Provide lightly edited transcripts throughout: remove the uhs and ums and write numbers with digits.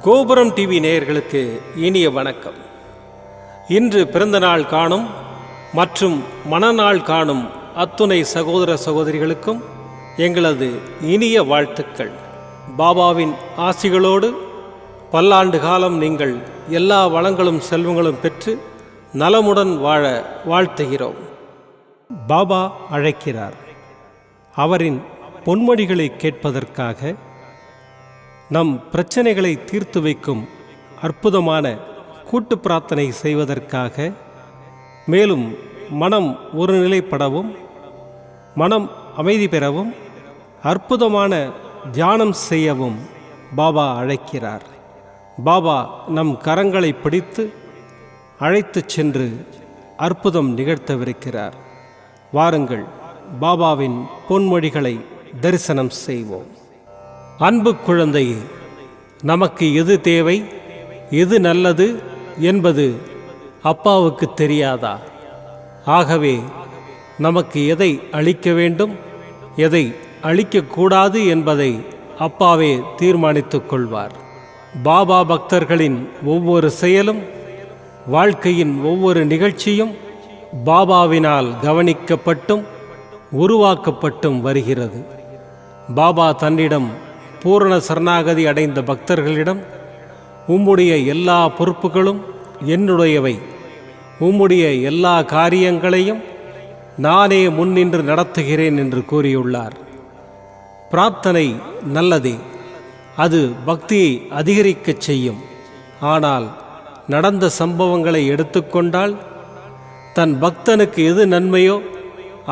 கோபுரம் டிவி நேயர்களுக்கு இனிய வணக்கம். இன்று பிறந்தநாள் காணும் மற்றும் மணநாள் காணும் அத்துணை சகோதர சகோதரிகளுக்கும் எங்களது இனிய வாழ்த்துக்கள். பாபாவின் ஆசிகளோடு பல்லாண்டு காலம் நீங்கள் எல்லா வளங்களும் செல்வங்களும் பெற்று நலமுடன் வாழ வாழ்த்துகிறோம். பாபா அழைக்கிறார். அவரின் பொன்மொழிகளை கேட்பதற்காக, நம் பிரச்சனைகளை தீர்த்து வைக்கும் அற்புதமான கூட்டு பிரார்த்தனை செய்வதற்காக, மேலும் மனம் ஒருநிலைப்படவும் மனம் அமைதி பெறவும் அற்புதமான தியானம் செய்யவும் பாபா அழைக்கிறார். பாபா நம் கரங்களை பிடித்து அழைத்து சென்று அற்புதம் நிகழ்த்தவிருக்கிறார். வாருங்கள், பாபாவின் பொன்மொழிகளை தரிசனம் செய்வோம். அன்பு குழந்தையே, நமக்கு எது தேவை, எது நல்லது என்பது அப்பாவுக்கு தெரியாதா? ஆகவே நமக்கு எதை அளிக்க வேண்டும், எதை அளிக்கக்கூடாது என்பதை அப்பாவே தீர்மானித்துக் கொள்வார். பாபா பக்தர்களின் ஒவ்வொரு செயலும், வாழ்க்கையின் ஒவ்வொரு நிகழ்ச்சியும் பாபாவினால் கவனிக்கப்பட்டும் உருவாக்கப்பட்டும் வருகிறது. பாபா தன்னிடம் பூரண சரணாகதி அடைந்த பக்தர்களிடம், உம்முடைய எல்லா பொறுப்புகளும் என்னுடையவை, உம்முடைய எல்லா காரியங்களையும் நானே முன்னின்று நடத்துகிறேன் என்று கூறியுள்ளார். பிரார்த்தனை நல்லதே, அது பக்தியை அதிகரிக்கச் செய்யும். ஆனால் நடந்த சம்பவங்களை எடுத்துக்கொண்டால், தன் பக்தனுக்கு எது நன்மையோ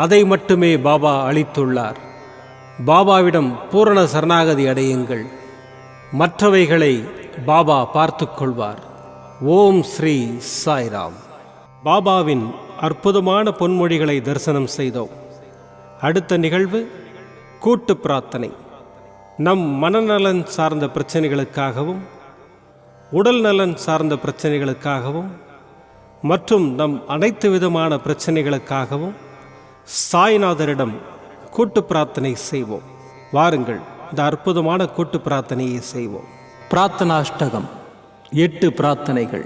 அதை மட்டுமே பாபா அளித்துள்ளார். பாபாவிடம் பூரண சரணாகதி அடையுங்கள். மற்றவைகளை பாபா பார்த்து கொள்வார். ஓம் ஸ்ரீ சாய்ராம். பாபாவின் அற்புதமான பொன்மொழிகளை தரிசனம் செய்தோம். அடுத்த நிகழ்வு கூட்டு பிரார்த்தனை. நம் மனநலன் சார்ந்த பிரச்சனைகளுக்காகவும், உடல் நலன் சார்ந்த பிரச்சனைகளுக்காகவும் மற்றும் நம் அனைத்து விதமான பிரச்சனைகளுக்காகவும் சாய்நாதரிடம் கூட்டு பிரார்த்தனை செய்வோம். வாருங்கள், இந்த அற்புதமான கூட்டு பிரார்த்தனையை செய்வோம். பிரார்த்தனாஷ்டகம். 8 பிரார்த்தனைகள்.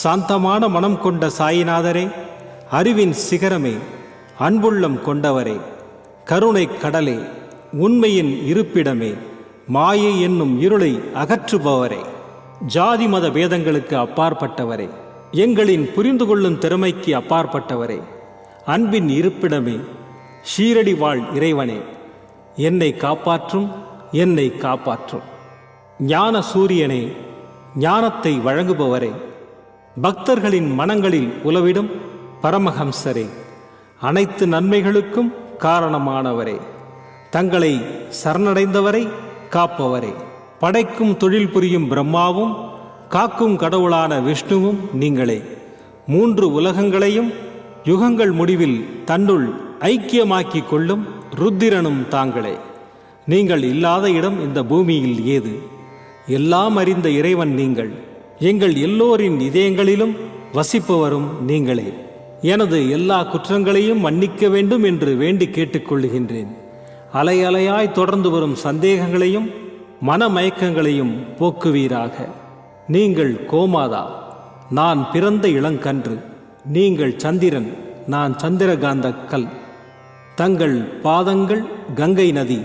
சாந்தமான மனம் கொண்ட சாயிநாதரே, அறிவின் சிகரமே, அன்புள்ளம் கொண்டவரே, கருணை கடலே, உண்மையின் இருப்பிடமே, மாயை என்னும் இருளை அகற்றுபவரே, ஜாதி மத பேதங்களுக்கு அப்பாற்பட்டவரே, எங்களின் புரிந்து கொள்ளும் திறமைக்கு அப்பாற்பட்டவரே, அன்பின் இருப்பிடமே, ஷீரடி வாழ் இறைவனே, என்னை காப்பாற்றும், என்னை காப்பாற்றும். ஞான சூரியனே, ஞானத்தை வழங்குபவரே, பக்தர்களின் மனங்களில் உலவிடும் பரமஹம்சரே, அனைத்து நன்மைகளுக்கும் காரணமானவரே, தங்களை சரணடைந்தவரை காப்பவரே, படைக்கும் தொழில் புரியும் பிரம்மாவும் காக்கும் கடவுளான விஷ்ணுவும் நீங்களே. 3 உலகங்களையும் யுகங்கள் முடிவில் தன்னுள் ஐக்கியமாக்கிக் கொள்ளும் ருத்திரனும் தாங்களே. நீங்கள் இல்லாத இடம் இந்த பூமியில் ஏது? எல்லாம் அறிந்த இறைவன் நீங்கள். எங்கள் எல்லோரின் இதயங்களிலும் வசிப்பவரும் நீங்களே. எனது எல்லா குற்றங்களையும் மன்னிக்க வேண்டும் என்று வேண்டி கேட்டுக்கொள்ளுகின்றேன். அலை அலையாய் தொடர்ந்து வரும் சந்தேகங்களையும் மனமயக்கங்களையும் போக்குவீராக. நீங்கள் கோமாதா, நான் பிறந்த இளங்கன்று. நீங்கள் சந்திரன், நான் சந்திரகாந்த கல். தங்கள் பாதங்கள் கங்கை நதி.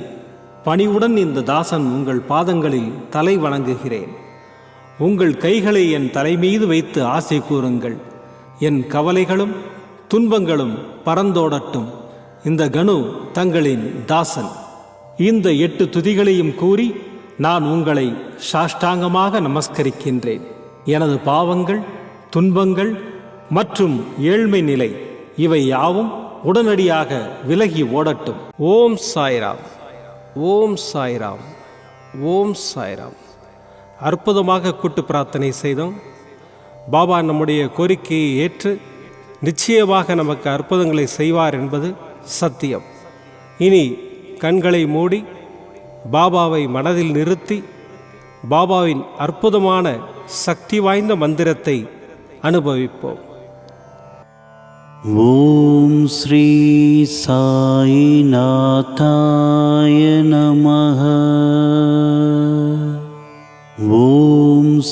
பணிவுடன் இந்த தாசன் உங்கள் பாதங்களில் தலை வணங்குகிறேன். உங்கள் கைகளை என் தலைமீது வைத்து ஆசை கூறுங்கள். என் கவலைகளும் துன்பங்களும் பறந்தோடட்டும். இந்த கணு தங்களின் தாசன். இந்த 8 துதிகளையும் கூறி நான் உங்களை சாஷ்டாங்கமாக நமஸ்கரிக்கின்றேன். எனது பாவங்கள், துன்பங்கள் மற்றும் ஏழ்மை நிலை இவை யாவும் உடனடியாக விலகி ஓடட்டும். ஓம் சாய்ராம், ஓம் சாய்ராம், ஓம் சாய்ராம். அற்புதமாக கூட்டு பிரார்த்தனை செய்தோம். பாபா நம்முடைய கோரிக்கையை ஏற்று நிச்சயமாக நமக்கு அற்புதங்களை செய்வார் என்பது சத்தியம். இனி கண்களை மூடி பாபாவை மனதில் நிறுத்தி பாபாவின் அற்புதமான சக்தி வாய்ந்த மந்திரத்தை அனுபவிப்போம். ஓம் ஸ்ரீ சாயிநாதாய நமஹ. ஓம்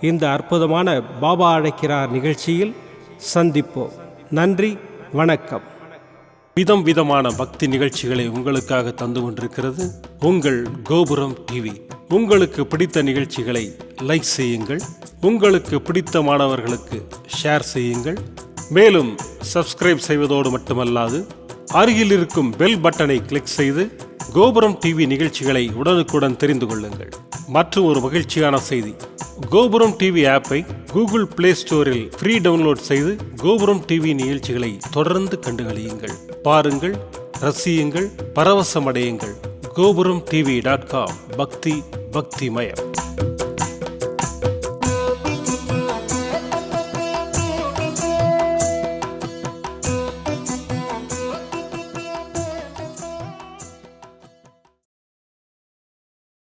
இந்த அற்புதமான பாபா அழைக்கிறார் நிகழ்ச்சியில் சந்திப்போம். நன்றி, வணக்கம். விதம் விதமான பக்தி நிகழ்ச்சிகளை உங்களுக்காக தந்து கொண்டிருக்கிறது உங்கள் கோபுரம் டிவி. உங்களுக்கு பிடித்த நிகழ்ச்சிகளை லைக் செய்யுங்கள், உங்களுக்கு பிடித்த மாணவர்களுக்கு ஷேர் செய்யுங்கள். மேலும் சப்ஸ்கிரைப் செய்வதோடு மட்டுமல்லாது அருகில் இருக்கும் பெல் பட்டனை கிளிக் செய்து கோபுரம் டிவி நிகழ்ச்சிகளை உடனுக்குடன் தெரிந்து கொள்ளுங்கள். மற்றும் ஒரு மகிழ்ச்சியான செய்தி, கோபுரம் டிவி ஆப்பை கூகுள் பிளே ஸ்டோரில் ஃப்ரீ டவுன்லோட் செய்து கோபுரம் டிவி நிகழ்ச்சிகளை தொடர்ந்து கண்டுகளியுங்கள், பாருங்கள், ரசியுங்கள், பரவசமடையுங்கள். gopuramtv.com. பக்தி பக்திமயம்.